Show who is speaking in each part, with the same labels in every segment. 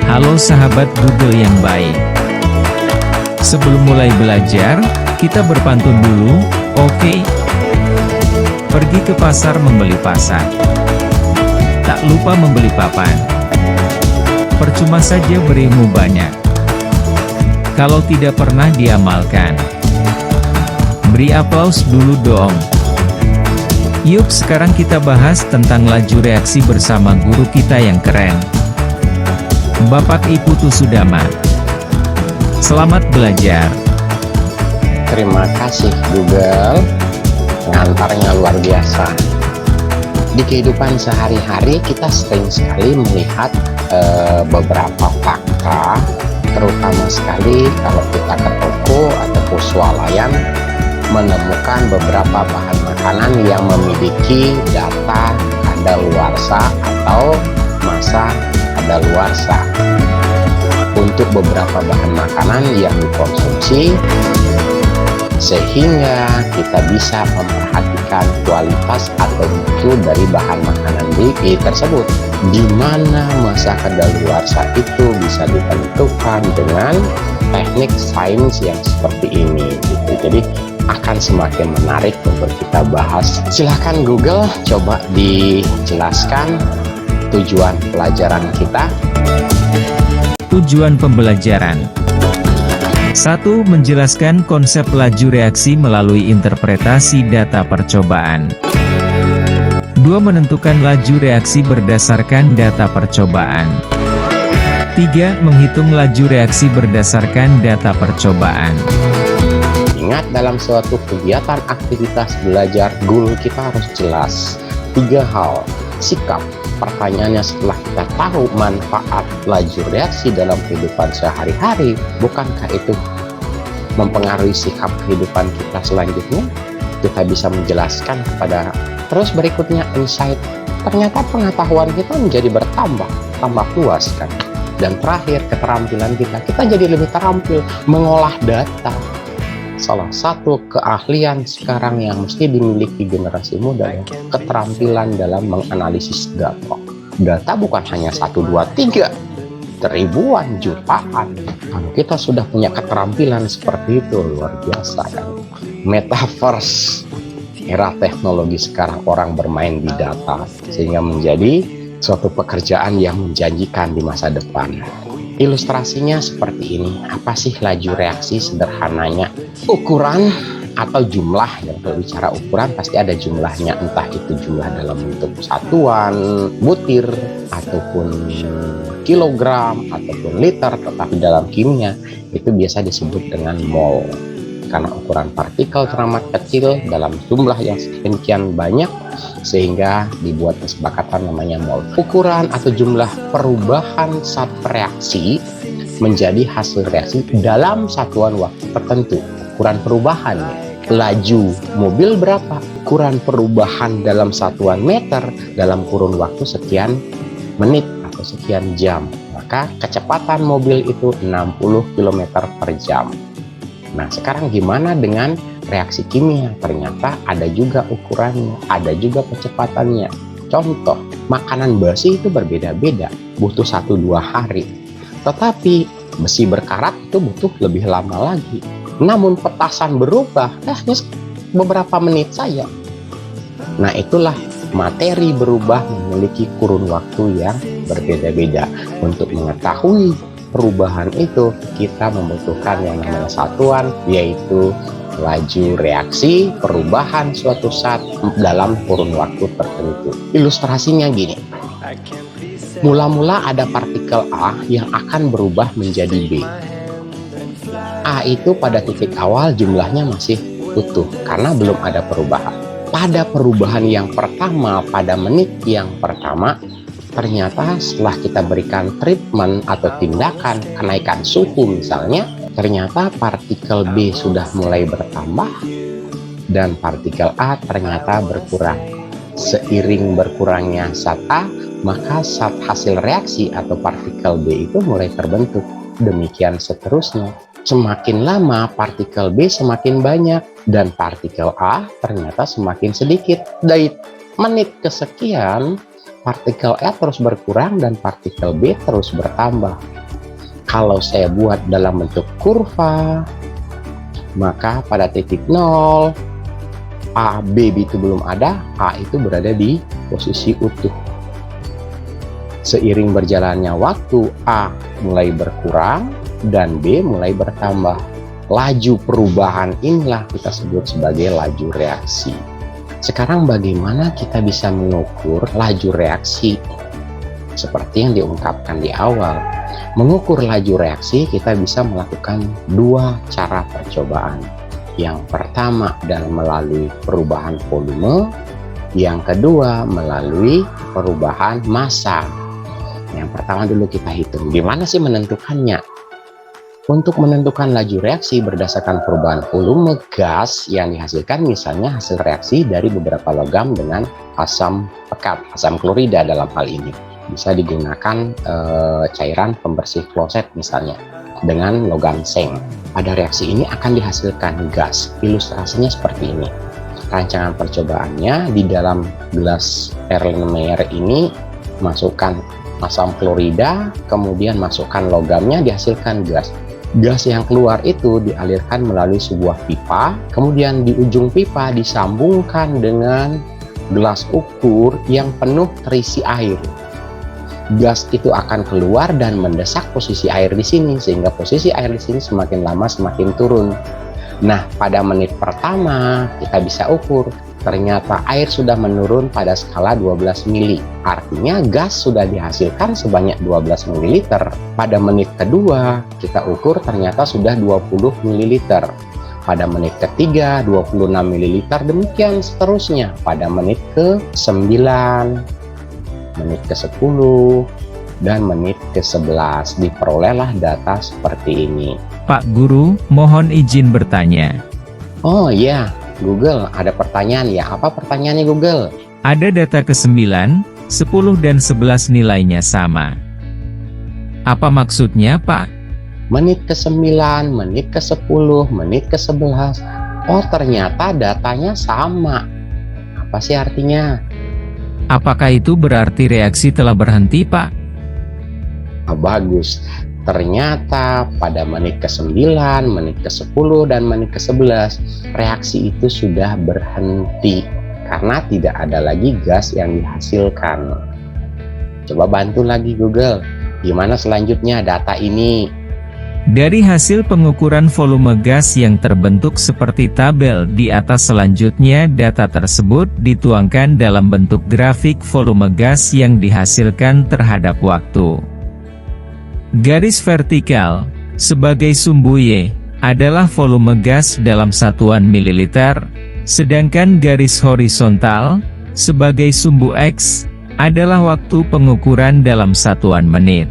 Speaker 1: Halo sahabat Google yang baik. Sebelum mulai belajar, kita berpantun dulu, oke? Pergi ke pasar membeli pasak. Tak lupa membeli papan. Percuma saja berilmu banyak, kalau tidak pernah diamalkan. Beri aplaus dulu dong. Yuk sekarang kita bahas tentang laju reaksi bersama guru kita yang keren, Bapak Ibu Tusudama. Selamat belajar.
Speaker 2: Terima kasih Google, pengantarnya luar biasa. Di kehidupan sehari-hari kita sering sekali melihat beberapa fakta, terutama sekali kalau kita ke toko atau swalayan menemukan beberapa bahan makanan yang memiliki data kadaluarsa atau masa kadaluarsa. Untuk beberapa bahan makanan yang dikonsumsi, sehingga kita bisa memperhatikan kualitas atau mutu dari bahan makanan tersebut. Di mana masa kadaluarsa itu bisa ditentukan dengan teknik sains yang seperti ini gitu. Jadi akan semakin menarik untuk kita bahas. Silahkan Google coba dijelaskan tujuan pelajaran kita.
Speaker 1: Tujuan pembelajaran 1. Menjelaskan konsep laju reaksi melalui interpretasi data percobaan. 2. Menentukan laju reaksi berdasarkan data percobaan. 3. Menghitung laju reaksi berdasarkan data percobaan.
Speaker 2: Ingat, dalam suatu kegiatan aktivitas belajar, guru kita harus jelas 3 hal. Sikap, pertanyaannya setelah kita tahu manfaat laju reaksi dalam kehidupan sehari-hari, bukankah itu mempengaruhi sikap kehidupan kita selanjutnya? Kita bisa menjelaskan kepada. Terus berikutnya insight, ternyata pengetahuan kita menjadi bertambah, tambah luas kan. Dan terakhir keterampilan kita jadi lebih terampil mengolah data. Salah satu keahlian sekarang yang mesti dimiliki generasi muda ya, keterampilan dalam menganalisis data. Data bukan hanya 1, 2, 3, ribuan, jutaan. Kalau kita sudah punya keterampilan seperti itu, luar biasa kan. Metaverse, era teknologi sekarang orang bermain di data, sehingga menjadi suatu pekerjaan yang menjanjikan di masa depan. Ilustrasinya seperti ini. Apa sih laju reaksi sederhananya? Ukuran atau jumlah, yang kalau bicara ukuran pasti ada jumlahnya, entah itu jumlah dalam bentuk satuan, butir, ataupun kilogram, ataupun liter, tetapi dalam kimia itu biasa disebut dengan mol. Karena ukuran partikel teramat kecil dalam jumlah yang sekian banyak, sehingga dibuat kesepakatan namanya mol. Ukuran atau jumlah perubahan saat reaksi menjadi hasil reaksi dalam satuan waktu tertentu. Ukuran perubahannya, laju mobil berapa, ukuran perubahan dalam satuan meter dalam kurun waktu sekian menit atau sekian jam, maka kecepatan mobil itu 60 km per jam. Nah sekarang gimana dengan reaksi kimia? Ternyata ada juga ukurannya, ada juga kecepatannya. Contoh, makanan basi itu berbeda-beda, butuh 1-2 hari. Tetapi besi berkarat itu butuh lebih lama lagi. Namun petasan berubah, beberapa menit saja. Nah itulah materi berubah memiliki kurun waktu yang berbeda-beda. Untuk mengetahui perubahan itu, kita membutuhkan yang namanya satuan, yaitu laju reaksi perubahan suatu saat dalam kurun waktu tertentu. Ilustrasinya gini. Mula-mula ada partikel A yang akan berubah menjadi B. A itu pada titik awal jumlahnya masih utuh karena belum ada perubahan. Pada perubahan yang pertama, pada menit yang pertama, ternyata setelah kita berikan treatment atau tindakan kenaikan suhu misalnya, ternyata partikel B sudah mulai bertambah dan partikel A ternyata berkurang. Seiring berkurangnya zat A, maka zat hasil reaksi atau partikel B itu mulai terbentuk. Demikian seterusnya. Semakin lama partikel B semakin banyak dan partikel A ternyata semakin sedikit. Dari menit kesekian partikel A terus berkurang dan partikel B terus bertambah. Kalau saya buat dalam bentuk kurva, maka pada titik 0, A, B itu belum ada, A itu berada di posisi utuh. Seiring berjalannya waktu, A mulai berkurang dan B mulai bertambah. Laju perubahan inilah kita sebut sebagai laju reaksi. Sekarang bagaimana kita bisa mengukur laju reaksi? Seperti yang diungkapkan di awal, mengukur laju reaksi kita bisa melakukan dua cara percobaan. Yang pertama adalah melalui perubahan volume, yang kedua melalui perubahan massa. Yang pertama dulu kita hitung, gimana sih menentukannya? Untuk menentukan laju reaksi berdasarkan perubahan volume gas yang dihasilkan, misalnya hasil reaksi dari beberapa logam dengan asam pekat, asam klorida dalam hal ini. Bisa digunakan cairan pembersih kloset misalnya dengan logam seng. Pada reaksi ini akan dihasilkan gas. Ilustrasinya seperti ini. Rancangan percobaannya di dalam gelas Erlenmeyer ini masukkan asam klorida, kemudian masukkan logamnya, dihasilkan gas. Gas yang keluar itu dialirkan melalui sebuah pipa, kemudian di ujung pipa disambungkan dengan gelas ukur yang penuh terisi air. Gas itu akan keluar dan mendesak posisi air di sini, sehingga posisi air di sini semakin lama semakin turun. Nah, pada menit pertama kita bisa ukur, ternyata air sudah menurun pada skala 12 mili. Artinya gas sudah dihasilkan sebanyak 12 ml. Pada menit kedua kita ukur ternyata sudah 20 ml. Pada menit ketiga 26 ml, demikian seterusnya. Pada menit ke-9, menit ke-10, dan menit ke-11 diperolehlah data seperti ini.
Speaker 1: Pak Guru, mohon izin bertanya.
Speaker 2: Oh iya, Google, ada pertanyaan ya. Apa pertanyaannya Google?
Speaker 1: Ada data ke-9, 10 dan 11 nilainya sama. Apa maksudnya, Pak?
Speaker 2: Menit ke-9, menit ke-10, menit ke-11. Oh, ternyata datanya sama. Apa sih artinya?
Speaker 1: Apakah itu berarti reaksi telah berhenti, Pak?
Speaker 2: Bagus. Ternyata pada menit ke-9, menit ke-10, dan menit ke-11, reaksi itu sudah berhenti karena tidak ada lagi gas yang dihasilkan. Coba bantu lagi Google, gimana selanjutnya data ini?
Speaker 1: Dari hasil pengukuran volume gas yang terbentuk seperti tabel di atas, selanjutnya data tersebut dituangkan dalam bentuk grafik volume gas yang dihasilkan terhadap waktu. Garis vertikal, sebagai sumbu Y, adalah volume gas dalam satuan mililiter, sedangkan garis horizontal, sebagai sumbu X, adalah waktu pengukuran dalam satuan menit.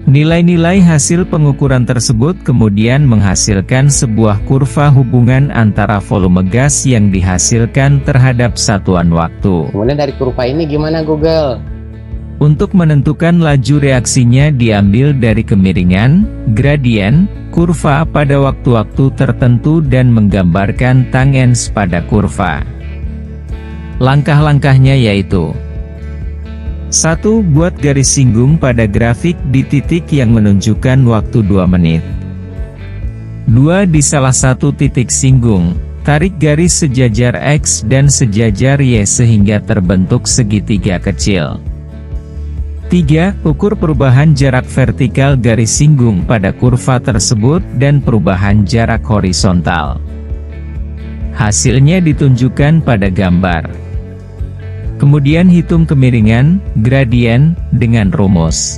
Speaker 1: Nilai-nilai hasil pengukuran tersebut kemudian menghasilkan sebuah kurva hubungan antara volume gas yang dihasilkan terhadap satuan waktu.
Speaker 2: Kemudian dari kurva ini gimana Google?
Speaker 1: Untuk menentukan laju reaksinya diambil dari kemiringan, gradien, kurva pada waktu-waktu tertentu dan menggambarkan tangens pada kurva. Langkah-langkahnya yaitu: 1. Buat garis singgung pada grafik di titik yang menunjukkan waktu 2 menit. 2. Di salah satu titik singgung, tarik garis sejajar X dan sejajar Y sehingga terbentuk segitiga kecil. 3. Ukur perubahan jarak vertikal garis singgung pada kurva tersebut dan perubahan jarak horizontal. Hasilnya ditunjukkan pada gambar. Kemudian hitung kemiringan, gradien, dengan rumus.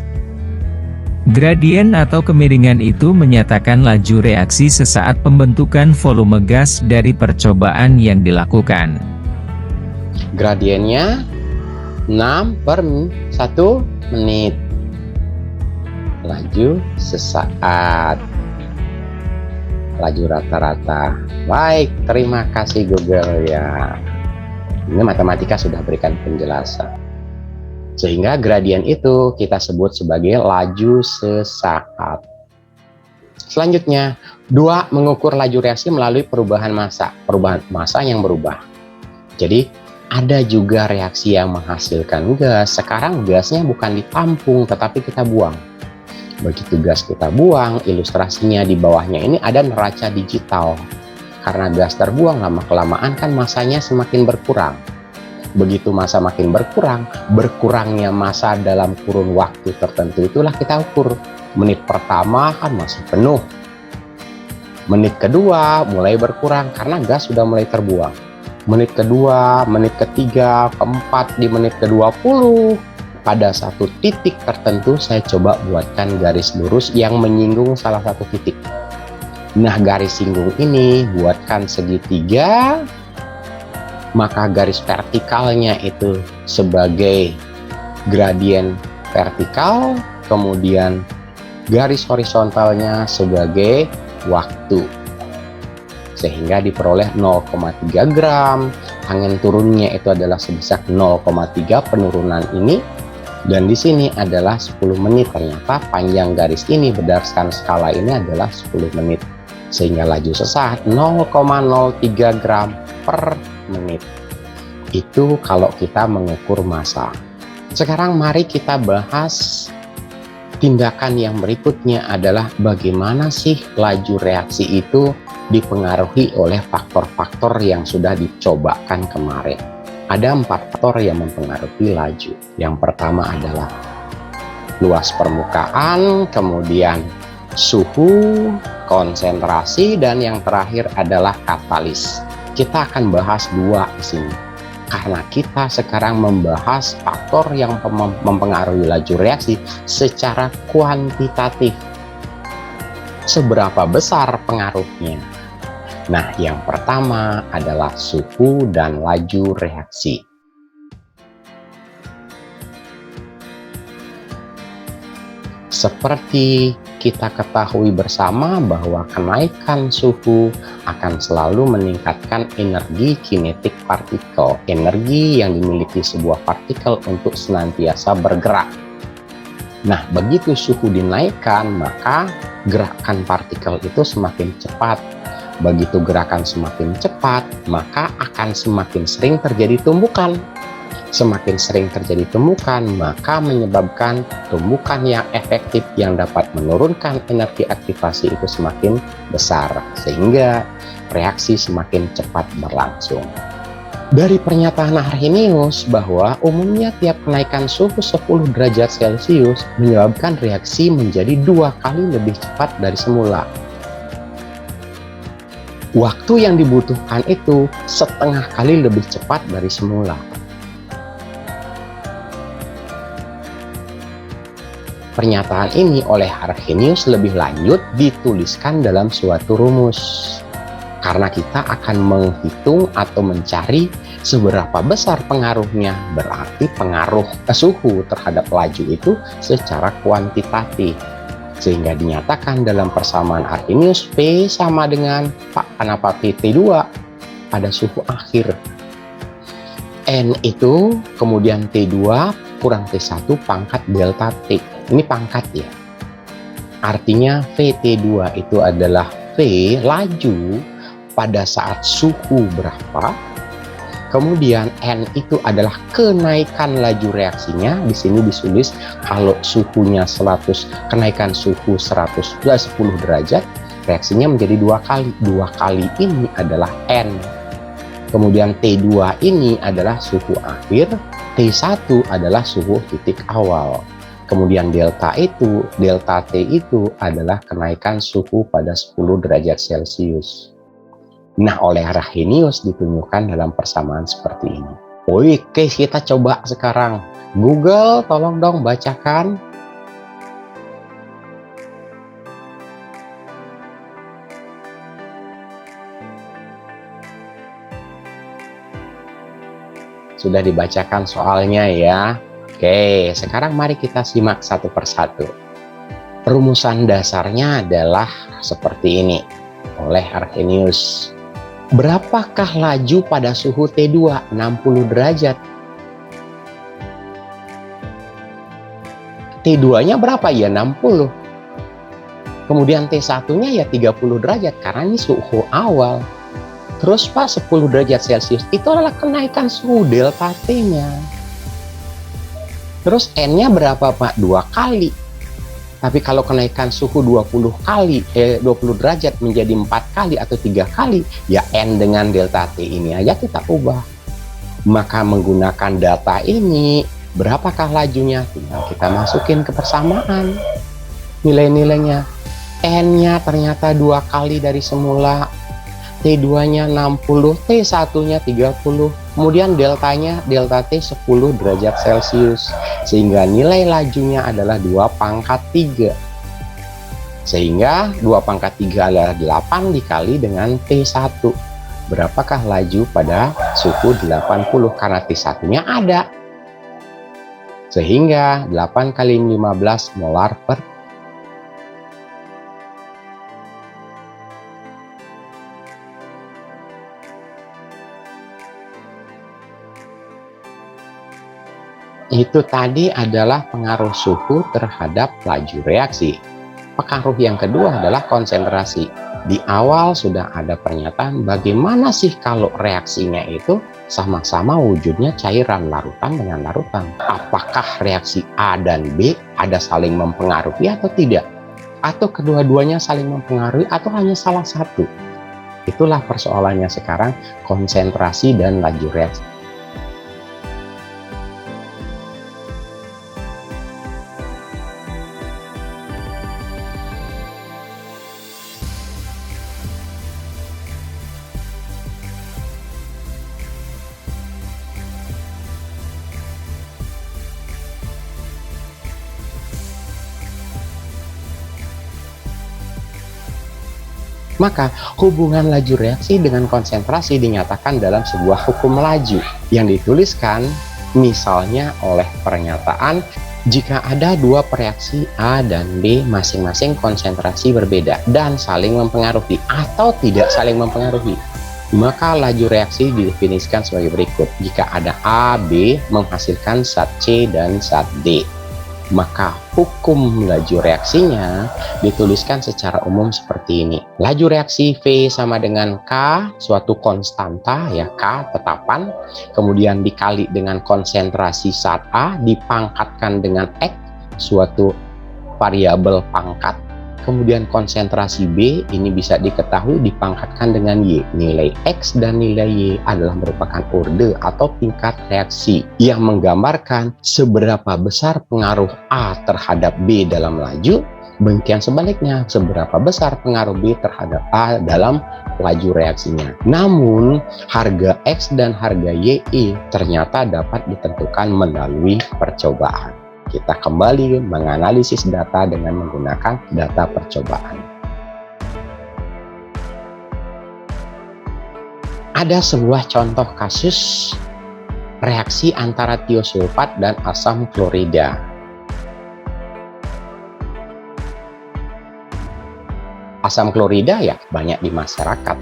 Speaker 1: Gradien atau kemiringan itu menyatakan laju reaksi sesaat pembentukan volume gas dari percobaan yang dilakukan.
Speaker 2: Gradiennya 6/1 menit. Laju sesaat. Laju rata-rata. Baik, terima kasih Google ya. Ini matematika sudah berikan penjelasan. Sehingga gradien itu kita sebut sebagai laju sesaat. Selanjutnya, 2. Mengukur laju reaksi melalui perubahan massa. Perubahan massa yang berubah. Jadi, ada juga reaksi yang menghasilkan gas. Sekarang gasnya bukan ditampung, tetapi kita buang. Begitu gas kita buang, ilustrasinya di bawahnya ini ada neraca digital. Karena gas terbuang, lama-kelamaan kan masanya semakin berkurang. Begitu masa makin berkurang, berkurangnya masa dalam kurun waktu tertentu itulah kita ukur. Menit pertama kan masih penuh. Menit kedua mulai berkurang karena gas sudah mulai terbuang. Menit kedua, menit ketiga, keempat, di menit ke-20. Pada satu titik tertentu saya coba buatkan garis lurus yang menyinggung salah satu titik. Nah, garis singgung ini buatkan segitiga. Maka garis vertikalnya itu sebagai gradien vertikal, kemudian garis horizontalnya sebagai waktu. Sehingga diperoleh 0,3 gram, angin turunnya itu adalah sebesar 0,3 penurunan ini, dan di sini adalah 10 menit. Ternyata panjang garis ini berdasarkan skala ini adalah 10 menit. Sehingga laju sesat 0,03 gram per menit. Itu kalau kita mengukur massa. Sekarang mari kita bahas tindakan yang berikutnya adalah bagaimana sih laju reaksi itu dipengaruhi oleh faktor-faktor yang sudah dicobakan kemarin. Ada 4 faktor yang mempengaruhi laju. Yang pertama adalah luas permukaan, kemudian suhu, konsentrasi, dan yang terakhir adalah katalis. Kita akan bahas 2 di sini. Karena kita sekarang membahas faktor yang mempengaruhi laju reaksi secara kuantitatif. Seberapa besar pengaruhnya? Nah, yang pertama adalah suhu dan laju reaksi. Seperti kita ketahui bersama bahwa kenaikan suhu akan selalu meningkatkan energi kinetik partikel, energi yang dimiliki sebuah partikel untuk senantiasa bergerak. Nah, begitu suhu dinaikkan, maka gerakan partikel itu semakin cepat. Begitu gerakan semakin cepat, maka akan semakin sering terjadi tumbukan. Semakin sering terjadi tumbukan, maka menyebabkan tumbukan yang efektif yang dapat menurunkan energi aktivasi itu semakin besar, sehingga reaksi semakin cepat berlangsung. Dari pernyataan Arrhenius bahwa umumnya tiap kenaikan suhu 10 derajat Celcius menyebabkan reaksi menjadi 2 kali lebih cepat dari semula. Waktu yang dibutuhkan itu setengah kali lebih cepat dari semula. Pernyataan ini oleh Arrhenius lebih lanjut dituliskan dalam suatu rumus. Karena kita akan menghitung atau mencari seberapa besar pengaruhnya, berarti pengaruh suhu terhadap laju itu secara kuantitatif. Sehingga dinyatakan dalam persamaan Arrhenius P sama dengan kenapa T2 pada suhu akhir. N itu kemudian T2 kurang T1 pangkat delta T. Ini pangkat ya. Artinya VT2 itu adalah V laju pada saat suhu berapa. Kemudian N itu adalah kenaikan laju reaksinya. Di sini ditulis kalau suhunya 100, kenaikan suhu 10 derajat, reaksinya menjadi 2 kali. 2 kali ini adalah N. Kemudian T2 ini adalah suhu akhir, T1 adalah suhu titik awal. Kemudian delta T itu adalah kenaikan suhu pada 10 derajat Celcius. Nah, oleh Arrhenius ditunjukkan dalam persamaan seperti ini. Oke, kita coba sekarang. Google, tolong dong bacakan. Sudah dibacakan soalnya ya. Oke, sekarang mari kita simak satu persatu. Rumusan dasarnya adalah seperti ini oleh Arrhenius. Berapakah laju pada suhu T2? 60 derajat. T2-nya berapa ya? 60. Kemudian T1-nya ya 30 derajat karena ini suhu awal. Terus Pak, 10 derajat Celcius itu adalah kenaikan suhu delta T-nya. Terus N-nya berapa Pak? 2 kali. Tapi kalau kenaikan suhu 20 derajat menjadi 4 kali atau 3 kali, ya N dengan delta T ini aja kita ubah. Maka menggunakan data ini, berapakah lajunya? Tinggal kita masukin ke persamaan. Nilai-nilainya. N-nya ternyata 2 kali dari semula. T2-nya 60, T1-nya 30. Kemudian deltanya, delta T 10 derajat Celcius. Sehingga nilai lajunya adalah 2/3. Sehingga 2/3 adalah 8 dikali dengan T1. Berapakah laju pada suhu 80? Karena T1-nya ada. Sehingga 8 kali 15 molar per itu tadi adalah pengaruh suhu terhadap laju reaksi. Pengaruh yang kedua adalah konsentrasi. Di awal sudah ada pernyataan bagaimana sih kalau reaksinya itu sama-sama wujudnya cairan larutan dengan larutan. Apakah reaksi A dan B ada saling mempengaruhi atau tidak? Atau kedua-duanya saling mempengaruhi atau hanya salah satu? Itulah persoalannya sekarang, konsentrasi dan laju reaksi. Maka hubungan laju reaksi dengan konsentrasi dinyatakan dalam sebuah hukum laju yang dituliskan misalnya oleh pernyataan jika ada dua reaksi A dan B masing-masing konsentrasi berbeda dan saling mempengaruhi atau tidak saling mempengaruhi, maka laju reaksi didefinisikan sebagai berikut. Jika ada A, B menghasilkan zat C dan zat D, maka hukum laju reaksinya dituliskan secara umum seperti ini. Laju reaksi V sama dengan K, suatu konstanta ya, K tetapan, kemudian dikali dengan konsentrasi zat A dipangkatkan dengan X, suatu variabel pangkat. Kemudian konsentrasi B ini bisa diketahui dipangkatkan dengan Y. Nilai X dan nilai Y adalah merupakan orde atau tingkat reaksi yang menggambarkan seberapa besar pengaruh A terhadap B dalam laju, demikian sebaliknya seberapa besar pengaruh B terhadap A dalam laju reaksinya. Namun harga X dan harga Y ternyata dapat ditentukan melalui percobaan. Kita kembali menganalisis data dengan menggunakan data percobaan. Ada sebuah contoh kasus reaksi antara tiosulfat dan asam klorida. Asam klorida ya banyak di masyarakat,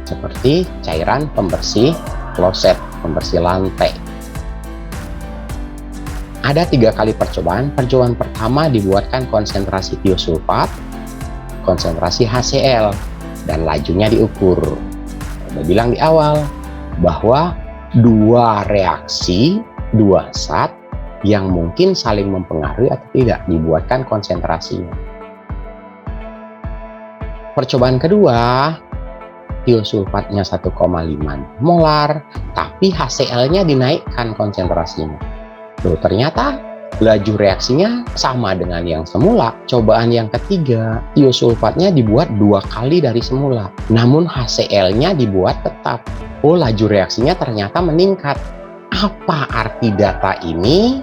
Speaker 2: seperti cairan pembersih kloset, pembersih lantai. Ada 3 kali percobaan. Percobaan pertama dibuatkan konsentrasi tiosulfat, konsentrasi HCl, dan lajunya diukur. Saya bilang di awal bahwa dua reaksi, dua zat yang mungkin saling mempengaruhi atau tidak dibuatkan konsentrasinya. Percobaan kedua, tiosulfatnya 1,5 molar, tapi HCl-nya dinaikkan konsentrasinya. Loh, ternyata laju reaksinya sama dengan yang semula. Cobaan yang ketiga, tiosulfatnya dibuat 2 kali dari semula, namun HCl-nya dibuat tetap. Oh, laju reaksinya ternyata meningkat. Apa arti data ini?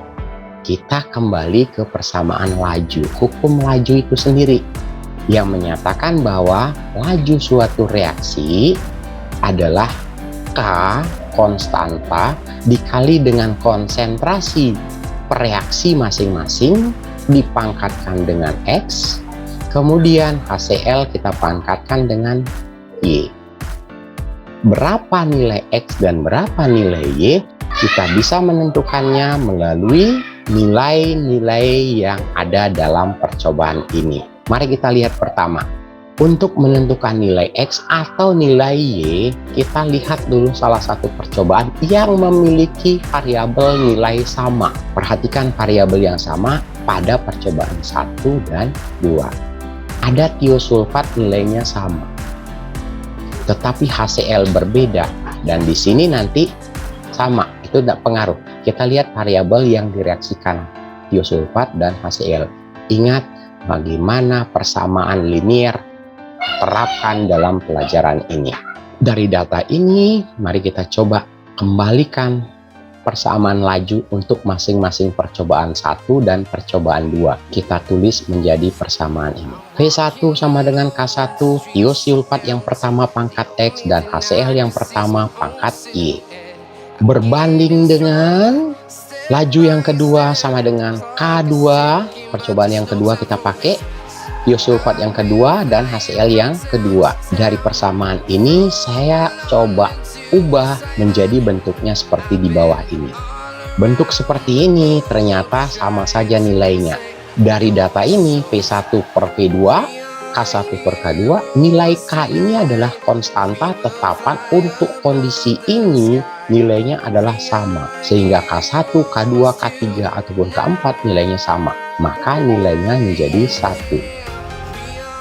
Speaker 2: Kita kembali ke persamaan laju, hukum laju itu sendiri, yang menyatakan bahwa laju suatu reaksi adalah K konstanta dikali dengan konsentrasi per reaksi masing-masing dipangkatkan dengan X, kemudian HCl kita pangkatkan dengan Y. Berapa nilai X dan berapa nilai Y kita bisa menentukannya melalui nilai-nilai yang ada dalam percobaan ini. Mari kita lihat pertama. Untuk menentukan nilai X atau nilai Y, kita lihat dulu salah satu percobaan yang memiliki variabel nilai sama. Perhatikan variabel yang sama pada percobaan 1 dan 2. Ada tiosulfat nilainya sama, tetapi HCl berbeda, dan di sini nanti sama, itu tidak pengaruh. Kita lihat variabel yang direaksikan tiosulfat dan HCl. Ingat bagaimana persamaan linier terapkan dalam pelajaran ini. Dari data ini, mari kita coba kembalikan persamaan laju untuk masing-masing percobaan 1 dan percobaan 2. Kita tulis menjadi persamaan ini. V1 sama dengan K1, tiosulfat yang pertama pangkat X dan HCl yang pertama pangkat Y. Berbanding dengan laju yang kedua sama dengan K2, percobaan yang kedua kita pakai tiosulfat yang kedua dan HCl yang kedua. Dari persamaan ini saya coba ubah menjadi bentuknya seperti di bawah ini. Bentuk seperti ini ternyata sama saja nilainya. Dari data ini V1 per V2, K1 per K2, nilai K ini adalah konstanta tetapan untuk kondisi ini nilainya adalah sama. Sehingga K1, K2, K3 ataupun K4 nilainya sama. Maka nilainya menjadi 1.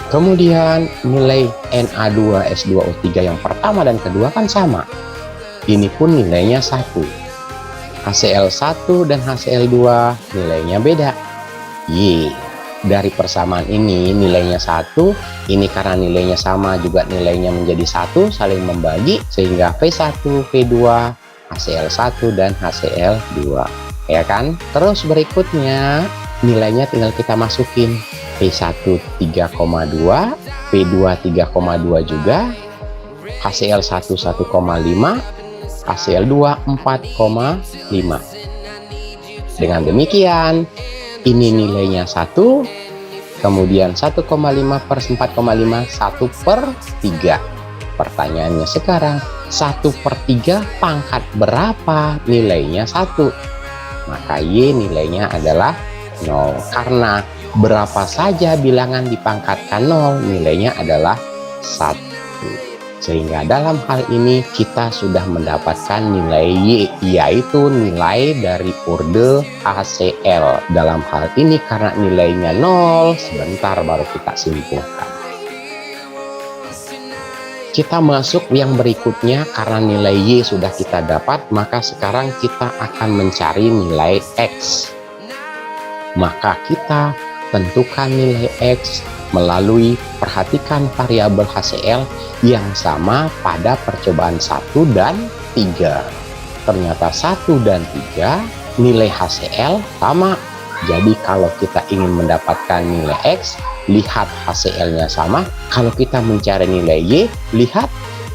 Speaker 2: Kemudian nilai Na2S2O3 yang pertama dan kedua kan sama. Ini pun nilainya 1. HCl1 dan HCl2 nilainya beda. Y. Dari persamaan ini nilainya 1. Ini karena nilainya sama juga nilainya menjadi 1, saling membagi. Sehingga V1, V2, HCl1 dan HCl2. Ya kan? Terus berikutnya nilainya tinggal kita masukin. V1 3,2, V2 3,2 juga, HCl1 1,5, HCl2 4,5. Dengan demikian, ini nilainya 1, kemudian 1,5 per 4,5, 1 per 3. Pertanyaannya sekarang, 1 per 3 pangkat berapa? Nilainya 1. Maka Y nilainya adalah 0. Karena berapa saja bilangan dipangkatkan 0, nilainya adalah 1. Sehingga dalam hal ini kita sudah mendapatkan nilai Y, yaitu nilai dari urde HCl. Dalam hal ini karena nilainya 0, sebentar baru kita simpulkan. Kita masuk yang berikutnya, karena nilai Y sudah kita dapat, maka sekarang kita akan mencari nilai X. Maka kita tentukan nilai X melalui perhatikan variabel HCl yang sama pada percobaan 1 dan 3. Ternyata 1 dan 3 nilai HCl sama. Jadi kalau kita ingin mendapatkan nilai X, lihat HCl-nya sama. Kalau kita mencari nilai Y, lihat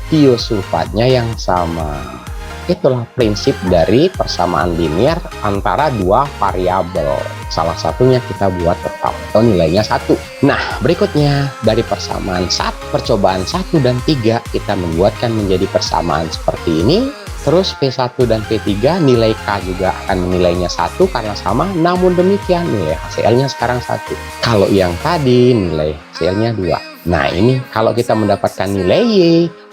Speaker 2: tiosulfatnya yang sama. Itulah prinsip dari persamaan linear antara dua variabel. Salah satunya kita buat tetap atau nilainya 1. Nah, berikutnya dari persamaan percobaan 1 dan 3 kita membuatkan menjadi persamaan seperti ini. Terus P1 dan P3 nilai K juga akan menilainya 1 karena sama. Namun demikian nilai HCl-nya sekarang 1. Kalau yang tadi nilai HCl-nya 2. Nah, ini kalau kita mendapatkan nilai Y,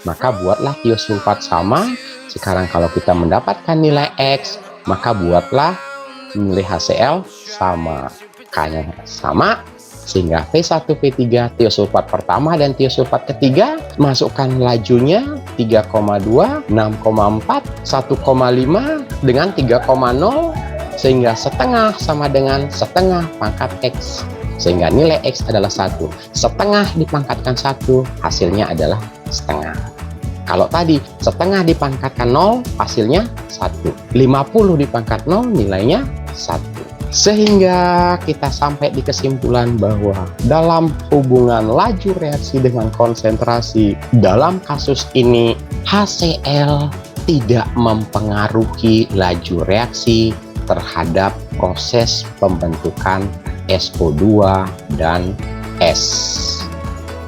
Speaker 2: maka buatlah tiosulfat sama. Sekarang kalau kita mendapatkan nilai X, maka buatlah nilai HCl sama. K-nya sama, sehingga V1, V3 tiosulfat pertama dan tiosulfat ketiga, masukkan lajunya 3,2, 6,4, 1,5 dengan 3,0, sehingga setengah sama dengan setengah pangkat X. Sehingga nilai X adalah 1. Setengah dipangkatkan 1, hasilnya adalah setengah. Kalau tadi setengah dipangkatkan 0, hasilnya 1. 50 dipangkat 0, nilainya 1. Sehingga kita sampai di kesimpulan bahwa dalam hubungan laju reaksi dengan konsentrasi, dalam kasus ini HCl tidak mempengaruhi laju reaksi terhadap proses pembentukan SO2 dan S.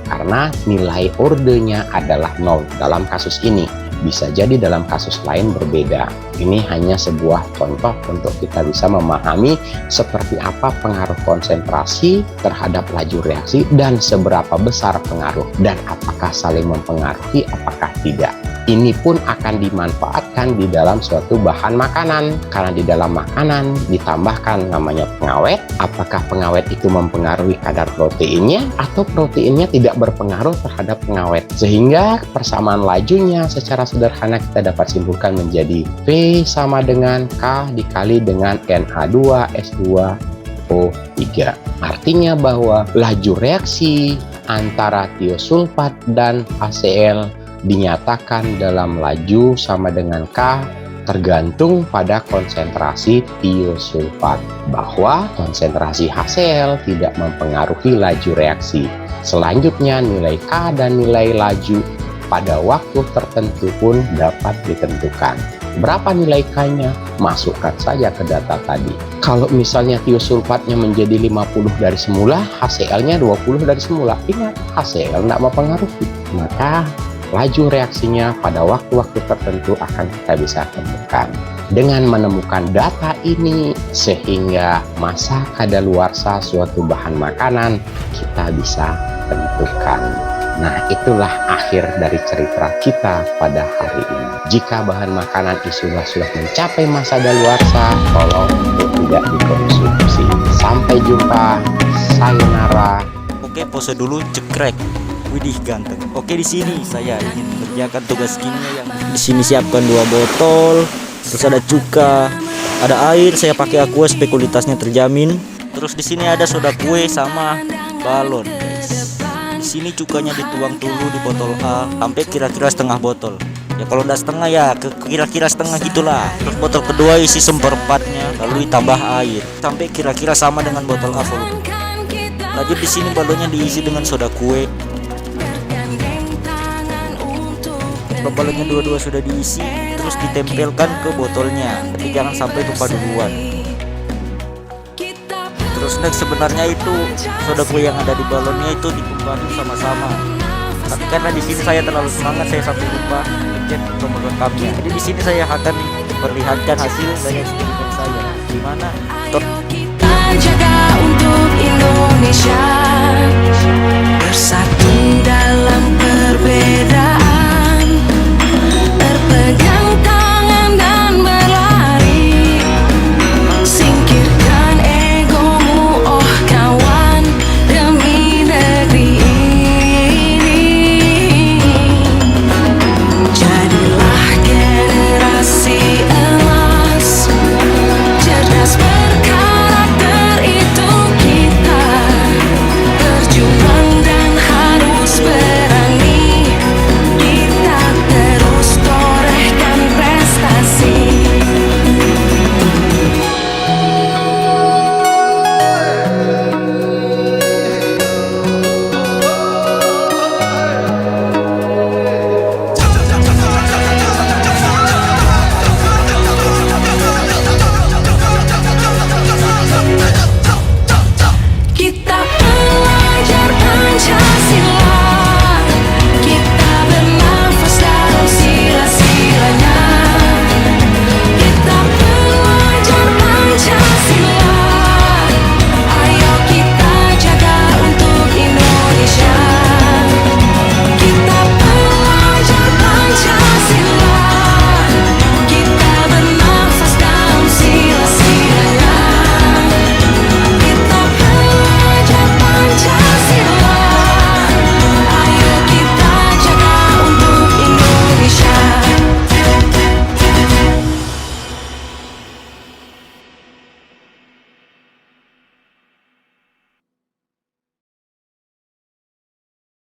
Speaker 2: Karena nilai ordenya adalah 0 dalam kasus ini. Bisa jadi dalam kasus lain berbeda. Ini hanya sebuah contoh untuk kita bisa memahami seperti apa pengaruh konsentrasi terhadap laju reaksi dan seberapa besar pengaruh, dan apakah saling mempengaruhi, apakah tidak. Ini pun akan dimanfaatkan di dalam suatu bahan makanan, karena di dalam makanan ditambahkan namanya pengawet. Apakah pengawet itu mempengaruhi kadar proteinnya, atau proteinnya tidak berpengaruh terhadap pengawet, sehingga persamaan lajunya secara sederhana kita dapat simpulkan menjadi V sama dengan K dikali dengan Na2S2O3. Artinya bahwa laju reaksi antara tiosulfat dan HCl dinyatakan dalam laju sama dengan K tergantung pada konsentrasi tiosulfat, bahwa konsentrasi HCl tidak mempengaruhi laju reaksi. Selanjutnya nilai K dan nilai laju pada waktu tertentu pun dapat ditentukan. Berapa nilai K-nya? Masukkan saja ke data tadi. Kalau misalnya tiosulfatnya menjadi 50 dari semula, HCl-nya 20 dari semula. Ingat, HCl tidak mempengaruhi. Maka laju reaksinya pada waktu-waktu tertentu akan kita bisa temukan. Dengan menemukan data ini, sehingga masa kadaluarsa suatu bahan makanan kita bisa tentukan. Nah, itulah akhir dari cerita kita pada hari ini. Jika bahan makanan itu sudah mencapai masa daluarsa, tolong untuk tidak dikonsumsi. Sampai jumpa, sayonara.
Speaker 3: Oke, pose dulu, cekrek. Widih, ganteng. Oke, di sini saya ingin mengerjakan tugas kimia yang di sini siapkan 2 botol, terus ada cuka, ada air, saya pakai aqua spekulitasnya terjamin. Terus di sini ada soda kue sama balon, guys. Di sini cukanya dituang dulu di botol A sampai kira-kira setengah botol. Ya kalau udah setengah ya kira-kira setengah gitulah. Terus botol kedua isi seperempatnya, lalu ditambah air sampai kira-kira sama dengan botol A volume. Lanjut di sini balonnya diisi dengan soda kue. Kalau balonnya dua-dua sudah diisi, terus ditempelkan ke botolnya, tapi jangan sampai tumpah duluan. Terus next, sebenarnya itu soda kue yang ada di balonnya itu ditumpahin sama-sama. Tapi karena di sini saya terlalu semangat, saya sampai lupa cek tombol rekamnya. Jadi di sini saya akan memperlihatkan hasil dari eksperimen saya. Gimana